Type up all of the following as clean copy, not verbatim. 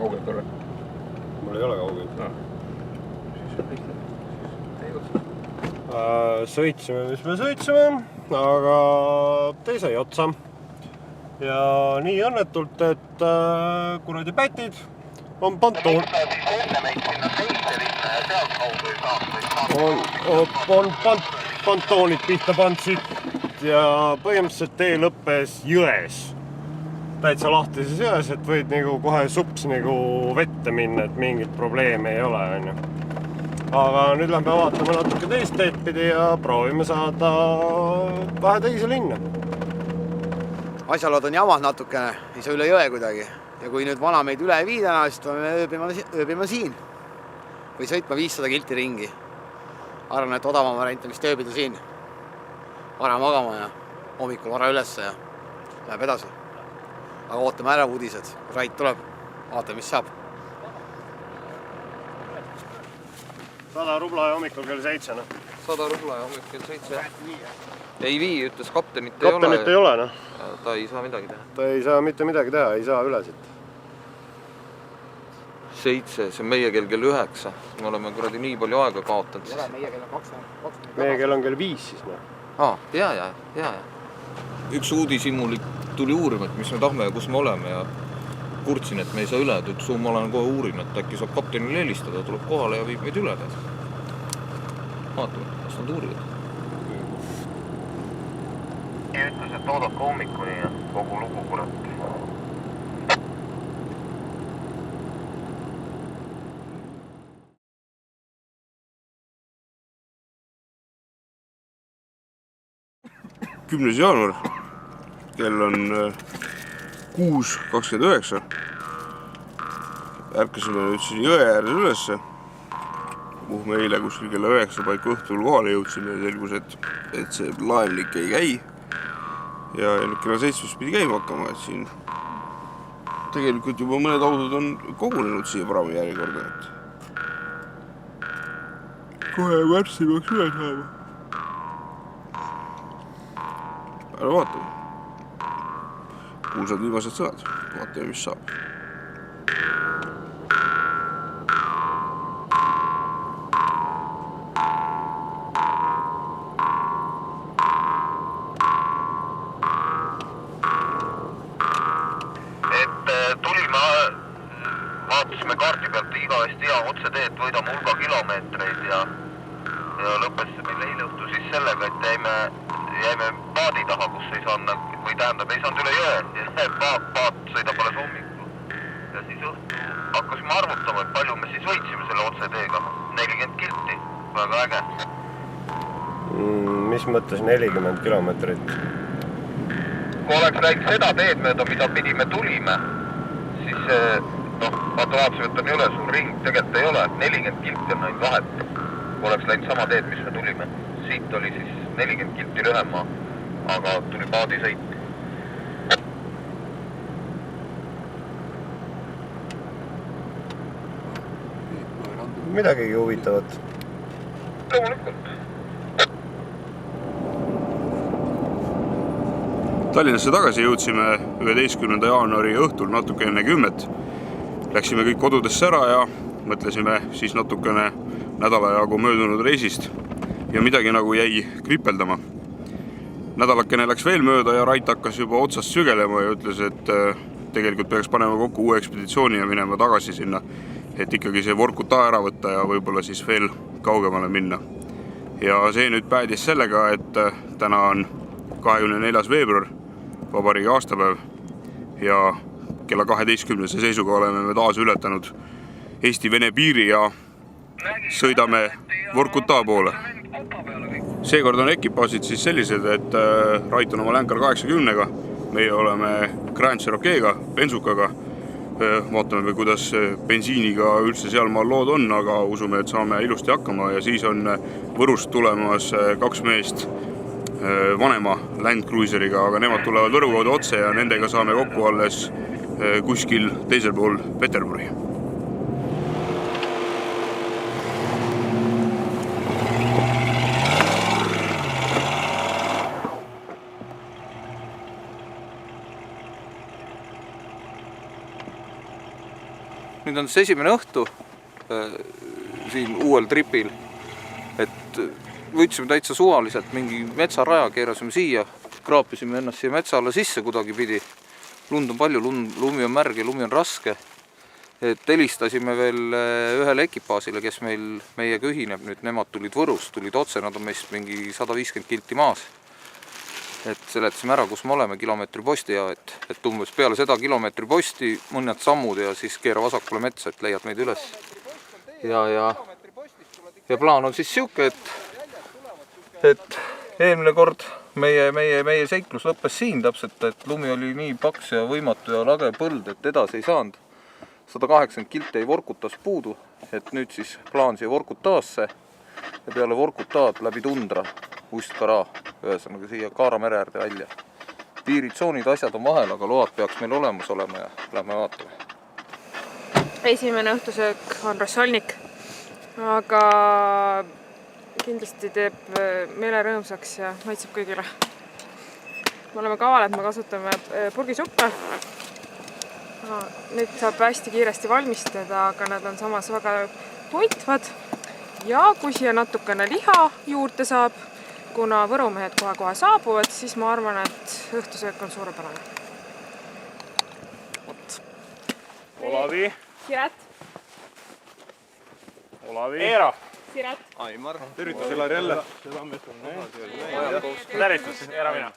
kaugelt korra? Mul ei ole kaugelt. Siis on lihtne. Sõitsime, mis me sõitsime, aga teise ei otsa. Ja nii õnnetult, et kuradi pätid on pantoonid pihta pandsid ja põhimõtteliselt tee lõppes jões. Täitsa lahtises jões, et võid nagu kohe sups nagu vette minna, et mingit probleemi ei ole. Aga nüüd lähme vaatame natuke teist teed pidi ja proovime saada vähe teise linna. Asjalood on jamad natukene, ei saa üle jõe kuidagi. Ja kui nüüd vana meid üle ei vii täna, siis me ööbime siin. Või sõitma 500 kilti ringi. Arvan, et odavam variant on vist ööbida siin. Vara magama ja hommikul vara ülesse ja läheb edasi. Aga ootame ära uudised. Rait tuleb. Vaatame, mis saab. 100 rubla ja hommikul kell 7. 100 rubla ja hommikul kell 7. Ei vii, ütles kaptenit ei ole. Kaptenit ei ole, noh. Ta ei saa midagi teha. Ta ei saa mitte midagi teha, ei saa üle siit. 7, see on meie kell 9. Me oleme kuradi nii palju aega kaotanud. Meie kell on 20. Meie kell on kell 5 siis, noh. Ja. Üks uudishimulik tuli uurima, et mis me tahme ja kus me oleme ja kurtsin, et me ei saa üle. Ma olen kohe uurin, et äkki saab kaptenile helistada, tuleb kohale ja viib meid üle. Vaatame, kas nad uurivad. Ja ütles, et oodad ka hommikuni ja kogu lugu kurat. Kümnes jaanuar, kell on 6:29. Ärkasime nüüd siin jõe ääres ülesse, kuhu me eile kuskil kella 9 paiku õhtul kohale jõudsime ja selgus, et see laevlik ei käi. Ja nüüd kella 7 pidi käima hakkama, et siin tegelikult juba mõned autod on kogunenud siia praami järjekorda. Kohe värtsi peaks üle saama. Ära vaatame. Kuulsad viimased sõnad. Vaatame, mis saab. Vaatasime kaarti pealt igavesti hea otseteed, võidame hulga kilomeetreid ja lõpesime eile õhtu siis sellega, et jäime paadi taha, kus ei saanud, või tähendab, ei saanud üle jõe. Paat sõidab alles hommikul. Ja siis õhtu hakkasime arvutama, et palju me siis võitsime selle otseteega. 40 kilti, väga äge. Mis mõttes 40 kilomeetrit? Kui oleks läinud seda teed mööda, mida pidi me tulime, siis vaatasime, et on üle suur ring, tegelikult ei ole, 40 kilti on ainult vahet. Kui oleks läinud sama teed, mis me tulime. Siit oli siis 40 kilti lühema, aga tuli paadi sõit. Midagigi huvitavat. Loomulikult. Tallinnasse tagasi jõudsime 11. jaanuari õhtul natuke enne 10. Läksime kõik kodudesse ära ja mõtlesime siis natukene nädala jagu möödunud reisist ja midagi nagu jäi kripeldama. Nädalakene läks veel mööda ja Rait hakkas juba otsast sügelema ja ütles, et tegelikult peaks panema kokku uue ekspeditsiooni ja minema tagasi sinna, et ikkagi see Vorkuta ära võtta ja võib-olla siis veel kaugemale minna. Ja see nüüd päädis sellega, et täna on 24. veebruar, vabariigi aastapäev ja kella 12. seisuga oleme me taas ületanud Eesti-Vene piiri ja sõidame Vorkuta poole. Seekord on ekipaasid siis sellised, et Rait on oma Länkar 80-ga, meie oleme Grand Cherokee'ga, bensukaga. Vaatame, kuidas bensiiniga üldse sealmaal lood on, aga usume, et saame ilusti hakkama ja siis on Võrust tulemas 2 meest vanema Land Cruiseriga, aga nemad tulevad Võru kaudu otse ja nendega saame kokku alles kuskil teisel pool Peterburi. nüüd on see esimene õhtu siin uuel tripil, et võtsime täitsa suvaliselt mingi metsaraja, keerasime siia, kraapisime ennast siia metsa alla sisse kuidagipidi. Lund on palju, lumi on märg ja lumi on raske. Et helistasime veel ühele ekipaasile, kes meiega ühineb nüüd, nemad tulid Võrust, tulid otse, nad on meist mingi 150 kilti maas. Et seletasime ära, kus me oleme, kilomeetri posti ja et umbes peale seda kilomeetri posti mõned sammud ja siis keera vasakule metsa, et leiad meid üles. Ja plaan on siis siuke, et eelmine kord meie seiklus lõppes siin täpselt, et lumi oli nii paks ja võimatu ja lage põld, et edasi ei saanud. 180 kilti ei Vorkutas puudu, et nüüd siis plaan siia Vorkutaasse ja peale Vorkutaad läbi tundra, Ust-Kara, ühesõnaga siia Kaara mere äärde välja. Piiritsoonid, asjad on vahel, aga load peaks meil olemas olema ja lähme vaatame. Esimene õhtusöök on rassolnik, aga kindlasti teeb meele rõõmsaks ja maitseb kõigile. Me oleme kavalad, me kasutame purgisuppe. Neid saab hästi kiiresti valmistada, aga nad on samas väga toitvad. Ja kui siia natukene liha juurde saab, kuna võrumehed kohe saabuvad, siis ma arvan, et õhtusöök on suurepärane. Olavi. Siret. Olavi. Eero. Siret. Aimar. Tervitus Elari jälle. Tervitus, Eero mina.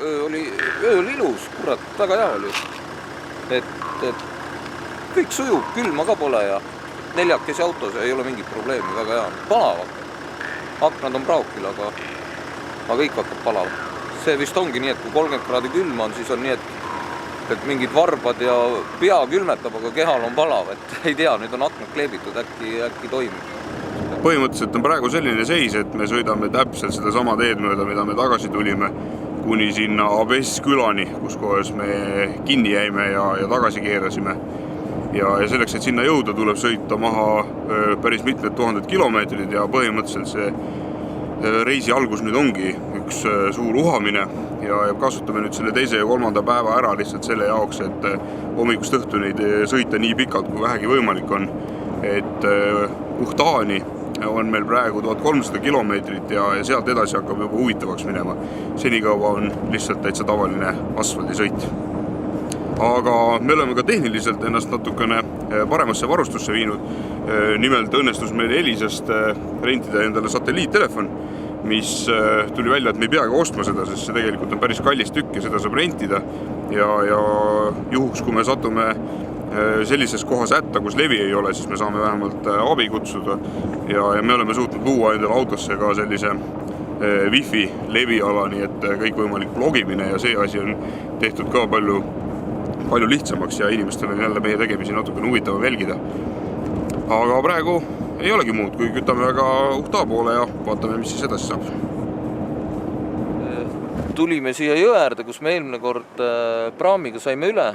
Öö oli ilus, kurat, väga hea oli. Et kõik sujub, külma ka pole ja neljakesi autos ei ole mingit probleemi, väga hea. Palavad. Aknad on praukil, aga kõik hakkab palava. See vist ongi nii, et kui 30 kraadi külma on, siis on nii, et mingid varbad ja pea külmetab, aga kehal on palav. Et ei tea, nüüd on aknad kleebitud, äkki toimib. Põhimõtteliselt on praegu selline seis, et me sõidame täpselt seda sama teed mööda, mida me tagasi tulime kuni sinna Abess külani, kus kohas me kinni jäime ja tagasi keerasime. Ja selleks, et sinna jõuda, tuleb sõita maha päris mitmed tuhanded kilomeetrid ja põhimõtteliselt see reisi algus nüüd ongi üks suur uhamine ja kasutame nüüd selle teise ja kolmanda päeva ära lihtsalt selle jaoks, et hommikust õhtuni sõita nii pikalt, kui vähegi võimalik on. Et Uhtaani on meil praegu 1300 kilomeetrit ja sealt edasi hakkab juba huvitavaks minema. Senikaua on lihtsalt täitsa tavaline asfaldisõit. Aga me oleme ka tehniliselt ennast natukene paremasse varustusse viinud. Nimelt õnnestus meil Elisast rentida endale satelliittelefon, mis tuli välja, et me ei peagi ostma seda, sest see tegelikult on päris kallis tükk ja seda saab rentida. Ja juhuks, kui me satume sellises kohas hätta, kus levi ei ole, siis me saame vähemalt abi kutsuda ja me oleme suutnud luua endale autosse ka sellise wifi leviala, nii et kõikvõimalik blogimine ja see asi on tehtud ka palju lihtsamaks ja inimestel on jälle meie tegemisi natukene huvitavam jälgida. Aga praegu ei olegi muud, kui kütame väga Uhtaa poole ja vaatame, mis siis edasi saab. Tulime siia jõe äärde, kus me eelmine kord praamiga saime üle.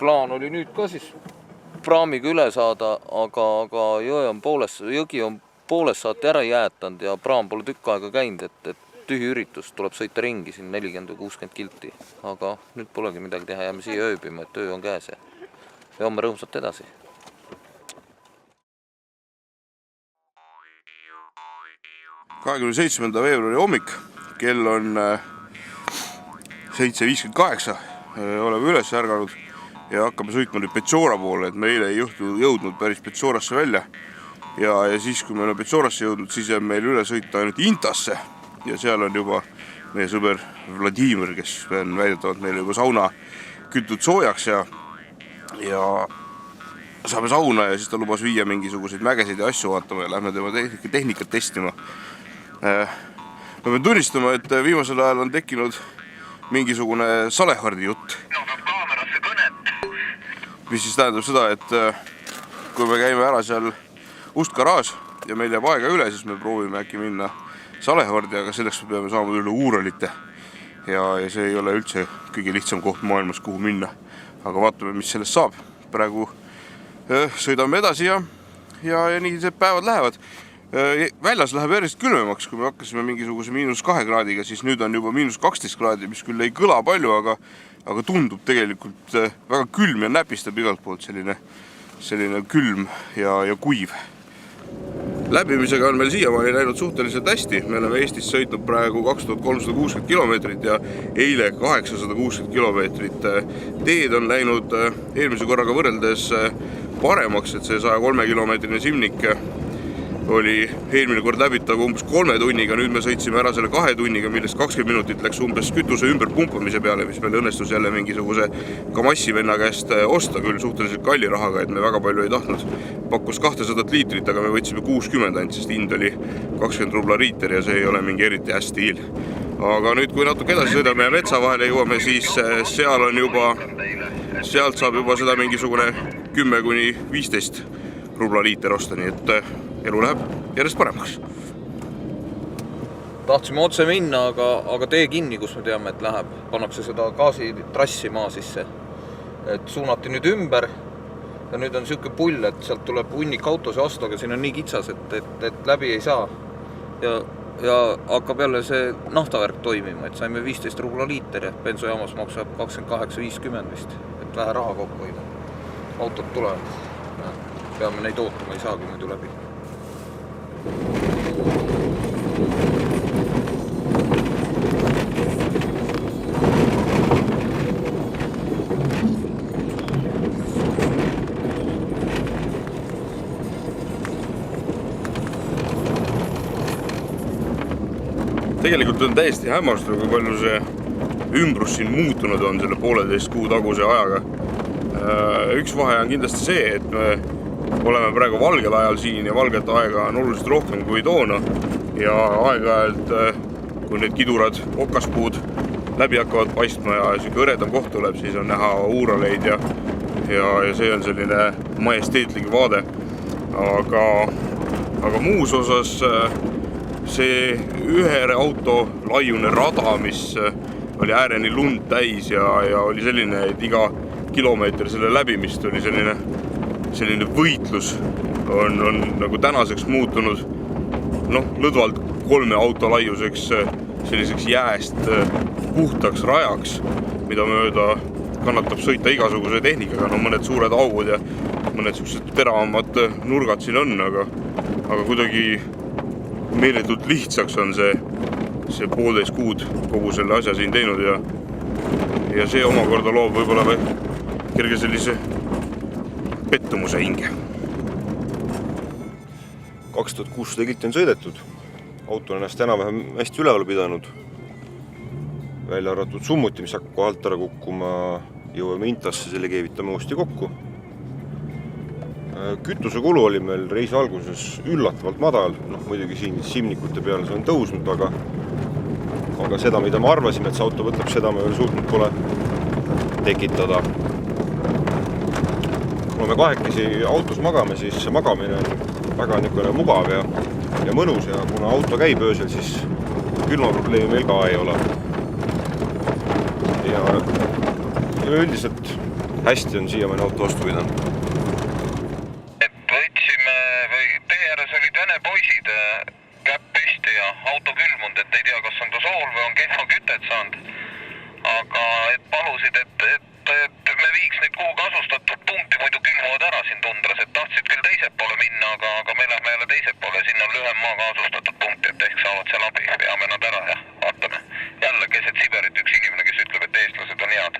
Plaan oli nüüd ka siis praamiga üle saada, aga jõgi on poolest saati ära jäätanud ja praam pole tükk aega käinud, et tühi üritus, tuleb sõita ringi siin 40 või 60 kilti. Aga nüüd polegi midagi teha, jääme siia ööbima, et öö on käes ja homme rõõmsalt edasi. ...27. veebruari hommik, kell on 7:58, oleme üles ärganud ja hakkame sõitma nüüd Petsora poole, et meile ei jõudnud päris Petsorasse välja. Ja siis, kui me oleme Petsorasse jõudnud, siis jääb meil üle sõita ainult Intasse ja seal on juba meie sõber Vladimir, kes on väidetavalt meile juba sauna kütud soojaks ja saame sauna ja siis ta lubas viia mingisuguseid mägesid ja asju vaatama ja lähme tema tehnikat testima. Me peame tunnistama, et viimasel ajal on tekkinud mingisugune Salehardi jutt. Mis siis tähendab seda, et kui me käime ära seal Ust-Karas ja meil jääb aega üle, siis me proovime äkki minna Salehardi, aga selleks me peame saama üle Uuralite. Ja see ei ole üldse kõige lihtsam koht maailmas, kuhu minna. Aga vaatame, mis sellest saab. Praegu sõidame edasi ja nii see päevad lähevad. väljas läheb järjest külmemaks, kui me hakkasime mingisuguse -2 kraadiga, siis nüüd on juba -12 kraadi, mis küll ei kõla palju, aga tundub tegelikult väga külm ja näpistab igalt poolt selline külm ja kuiv. Läbimisega on meil siiamaani läinud suhteliselt hästi. Me oleme Eestis sõitnud praegu 2360 kilomeetrit ja eile 860 kilomeetrit. Teed on läinud eelmise korraga võrreldes paremaks, et see 103 kilomeetrine Simnik oli eelmine kord läbitav umbes 3 tunniga, nüüd me sõitsime ära selle 2 tunniga, millest 20 minutit läks umbes kütuse ümber pumpamise peale, mis meil õnnestus jälle mingisuguse Kamassi venna käest osta, küll suhteliselt kalli rahaga, et me väga palju ei tahtnud. Pakkus 200 liitrit, aga me võtsime 60 ainult, sest hind oli 20 rubla liiter ja see ei ole mingi eriti hästi hiil. Aga nüüd, kui natuke edasi sõidame ja metsa vahele jõuame, siis sealt saab juba seda mingisugune 10–15 rubla liiter osta, nii et elu läheb järjest paremaks. Tahtsime otse minna, aga tee kinni, kus me teame, et läheb. Pannakse seda gaasitrassi maa sisse. Et suunati nüüd ümber ja nüüd on siuke pull, et sealt tuleb hunnik autose vastu, aga siin on nii kitsas, et läbi ei saa. Ja hakkab jälle see naftavärk toimima, et saime 15 rubla liiter ja bensojaamas maksab 28,50 vist, et vähe raha kokku hoida. Autod tulevad. Peame neid ootama, ei saagi muidu läbi. Tegelikult on täiesti hämmastav, kui palju see ümbrus siin muutunud on selle 1,5 kuu taguse ajaga. Üks vahe on kindlasti see, et me oleme praegu valgel ajal siin ja valget aega on oluliselt rohkem kui toona ja aeg-ajalt, kui need kidurad okaspuud läbi hakkavad paistma ja siuke õredam koht tuleb, siis on näha uuraleid ja see on selline majesteetlik vaade. Aga muus osas see ühe auto laiune rada, mis oli ääreni lund täis ja oli selline, et iga kilomeeter selle läbimist oli selline võitlus on nagu tänaseks muutunud lõdvalt 3 auto laiuseks selliseks jääst puhtaks rajaks, mida mööda kannatab sõita igasuguse tehnikaga. Mõned suured augud ja mõned sellised teravamad nurgad siin on, aga kuidagi meeletult lihtsaks on see 1,5 kuud kogu selle asja siin teinud ja see omakorda loob võib-olla kerge sellise pettumuse hinge. 2600 kilti on sõidetud. Auto on ennast enam-vähem hästi üleval pidanud. Välja arvatud summuti, mis hakkab kohalt ära kukkuma. Jõuame Intasse, selle keevitame uuesti kokku. Kütusekulu oli meil reisi alguses üllatavalt madal. Muidugi siin Simnikute peale see on tõusnud, aga seda, mida me arvasime, et see auto võtab, seda me veel suutnud pole tekitada. Kui me kahekesi autos magame, siis see magamine on väga niisugune mugav ja mõnus ja kuna auto käib öösel, siis külmaprobleemi meil ka ei ole. Ja üldiselt hästi on siiamaani auto vastu pidanud. Võtsime, tee ääres olid vene poisid käpp püsti ja auto külmunud, et ei tea, kas on ta sool või on kehva kütet saanud. Aga palusid, et me viiks neid kuhugi asustatud punkti, muidu külmuvad ära siin tundras, et tahtsid küll teiselt poole minna, aga me lähme jälle teiselt poole, sinna on lühem maaga asustatud punkt, et ehk saavad seal abi, veame nad ära ja vaatame. Jälle keset Siberit üks inimene, kes ütleb, et eestlased on head.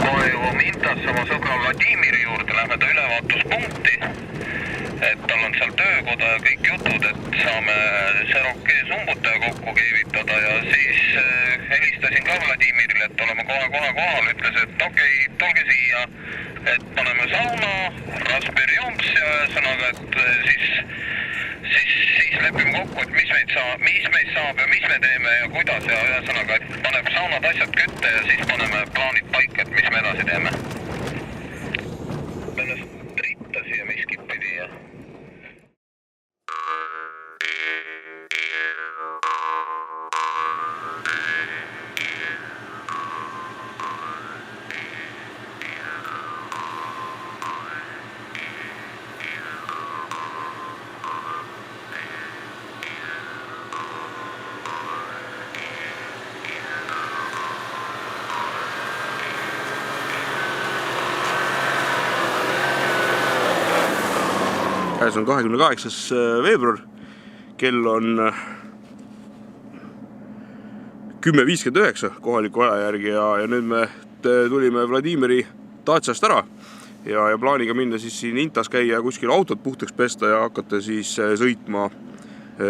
Kohe jõuame Intasse oma sõbra Vladimiri juurde, lähme ta ülevaatuspunkti, et tal on seal töökoda ja kõik jutud, et saame Serokee sumbutaja kokku keevitada ja siis helistasin ka Vladimirile, et oleme kohe kohal, ütles, et okei, tulge siia, et paneme sauna, Raspberry Jumps ja ühesõnaga, et siis lepime kokku, et mis meid saab ja mis me teeme ja kuidas ja ühesõnaga, et paneb saunad asjad kütte ja siis paneme plaanid paika, et mis me edasi teeme. Ennast ritta siia miskit pidi ja... Käes on 28. veebruar, kell on 10:59 kohaliku aja järgi ja nüüd me tulime Vladimiri Datsast ära ja plaaniga minna siis siin Intas käia kuskil autot puhtaks pesta ja hakata siis sõitma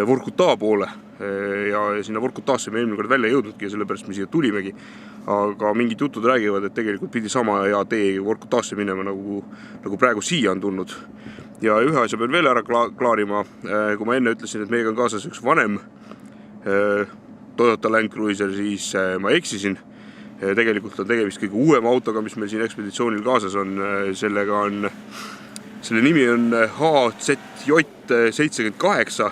Vorkuta poole ja sinna Vorkutasse me eelmine kord välja ei jõudnudki ja sellepärast me siia tulimegi. Aga mingid jutud räägivad, et tegelikult pidi sama hea tee Vorkutasse minema nagu praegu siia on tulnud. Ja ühe asja pean veel ära klaarima, kui ma enne ütlesin, et meiega on kaasas üks vanem Toyota Land Cruiser, siis ma eksisin. Tegelikult on tegemist kõige uuema autoga, mis meil siin ekspeditsioonil kaasas on. Selle nimi on HZJ78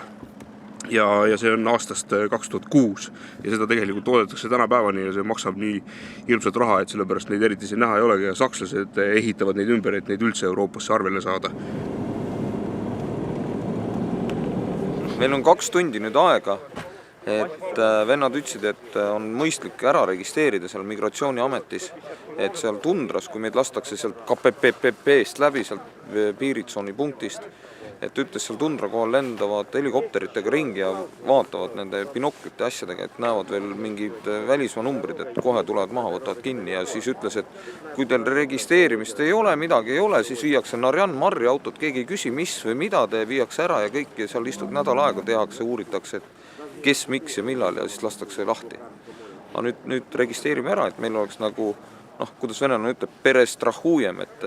ja see on aastast 2006 ja seda tegelikult toodetakse täna päevani ja see maksab nii hirmsat raha, et sellepärast neid eriti siin näha ei olegi ja sakslased ehitavad neid ümber, et neid üldse Euroopasse arvele saada. Meil on 2 tundi nüüd aega, et vennad ütlesid, et on mõistlik ära registreerida seal migratsiooniametis, et seal tundras, kui meid lastakse sealt KPPP-st läbi, sealt piiritsooni punktist, et ütles seal tundra kohal lendavad helikopteritega ringi ja vaatavad nende binoklite asjadega, et näevad veel mingid välismaa numbrid, et kohe tulevad maha, võtavad kinni ja siis ütles, et kui teil registreerimist ei ole, midagi ei ole, siis viiakse Narjan Marri autot, keegi ei küsi, mis või mida te viiakse ära ja kõik ja seal istud nädal aega, tehakse, uuritakse, et kes, miks ja millal ja siis lastakse lahti. Aga nüüd registreerime ära, et meil oleks nagu, kuidas venelane ütleb, perestrahujem, et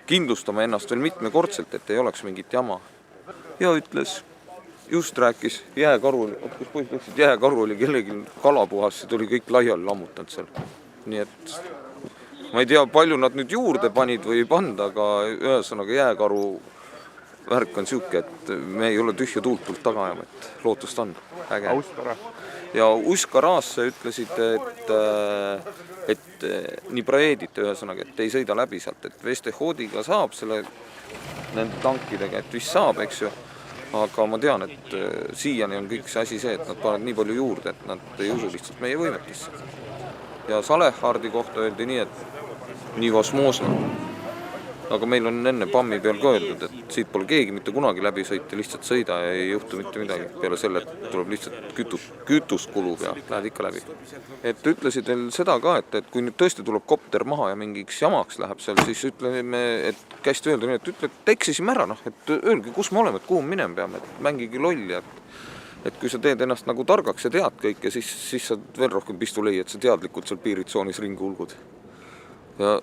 kindlustama ennast veel mitmekordselt, et ei oleks mingit jama. Ja ütles, just rääkis jääkaru oli kellegi kalapuhas, see tuli kõik laiali lammutanud seal. Nii et ma ei tea, palju nad nüüd juurde panid või ei panda, aga ühesõnaga jääkaru värk on siuke, et me ei ole tühja tuult taga ajama, et lootust on. Äge. Ja Uskarasse ütlesid, et nii praeedite ühesõnaga, et ei sõida läbi sealt, et Vestehoodiga saab selle nende tankidega, et vist saab, eks ju. Aga ma tean, et siiani on kõik see asi see, et nad panevad nii palju juurde, et nad ei usu lihtsalt meie võimetisse. Ja Salehardi kohta öeldi nii, et nii vasmoosna. Aga meil on enne PAM-i peal ka öeldud, et siit pole keegi mitte kunagi läbi sõita, lihtsalt sõida ja ei juhtu mitte midagi. Peale selle, et tuleb lihtsalt kütust kulub ja lähed ikka läbi. Et ütlesid veel seda ka, et kui nüüd tõesti tuleb kopter maha ja mingiks jamaks läheb seal, siis ütleme, et käest öelda nii, et ütle, et eksisime ära, et öelge, kus me oleme, et kuhu minema peame, et mängigi lolli, et kui sa teed ennast nagu targaks ja tead kõike, siis sa veel rohkem pistulei, et sa teadlikult seal piiritsoonis ringi ulgud. Ja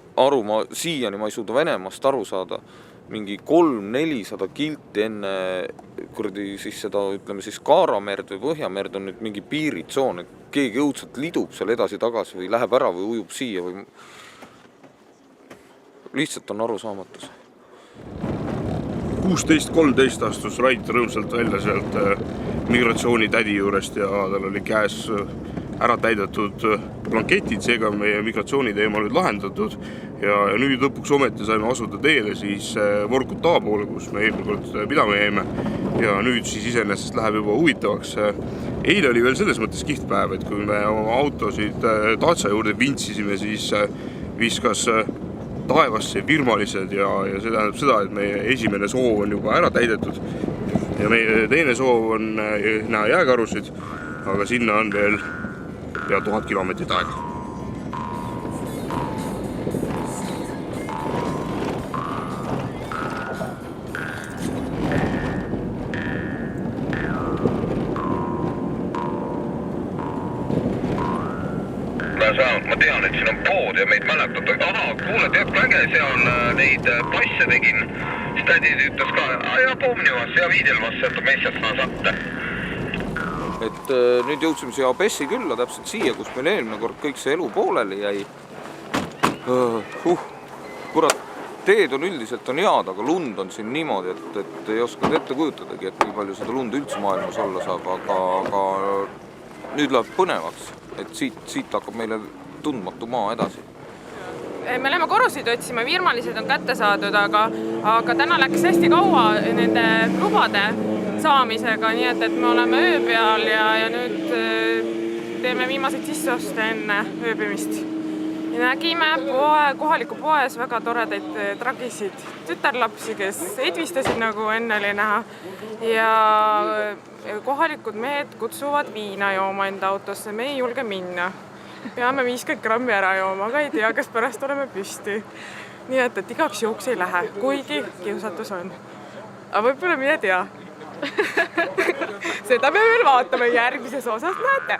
siiani ma ei suuda Venemaast aru saada mingi 300-400 kilti enne kurdi siis seda, ütleme siis Kaaramerd või Põhjamerd on nüüd mingi piiritsoon, et keegi õudselt lidub seal edasi-tagasi või läheb ära või ujub siia või lihtsalt on aru saamatus. 16-13 astus Rait rõõmsalt välja sealt migratsioonitädi juurest ja tal oli käes ära täidetud blanketid, seega on meie migratsiooniteema nüüd lahendatud ja nüüd lõpuks ometi saime asuda teele siis Vorkuta poole, kus me eelmine kord pidama jäime ja nüüd siis iseenesest läheb juba huvitavaks. Eile oli veel selles mõttes kihvt päev, et kui me oma autosid Datsa juurde vintsisime, siis viskas taevasse virmalised ja see tähendab seda, et meie esimene soov on juba ära täidetud ja meie teine soov on näha jääkarusid, aga sinna on veel pea 1000 kilomeetrit aega. Ma tean, et siin on pood ja meid mäletab. Kuule, tead kui äge seal neid passe tegin. Stadid ütles ka, ja pomnju vas, ja viidel vas sealt messast nasatte. Et nüüd jõudsime siia Abessi külla, täpselt siia, kus meil eelmine kord kõik see elu pooleli jäi. Kurat, teed on üldiselt on head, aga lund on siin niimoodi, et ei oskanud ette kujutadagi, et nii palju seda lund üldse maailmas olla saab, aga nüüd läheb põnevaks, et siit hakkab meile tundmatu maa edasi. Me läheme korusid otsima, virmalised on kätte saadud, aga täna läks hästi kaua nende lubade saamisega, nii et me oleme öö peal ja nüüd teeme viimaseid sisseoste enne ööbimist. nägime kohaliku poes väga toredaid tragisid tütarlapsi, kes edvistasid, nagu enne oli näha. Ja kohalikud mehed kutsuvad viina jooma enda autosse, me ei julge minna. Peame 50 grammi ära jooma, aga ei tea, kas pärast oleme püsti. Nii et igaks juhuks ei lähe, kuigi kiusatus on. Aga võib-olla mine tea. Seda me veel vaatame järgmises osas, näete.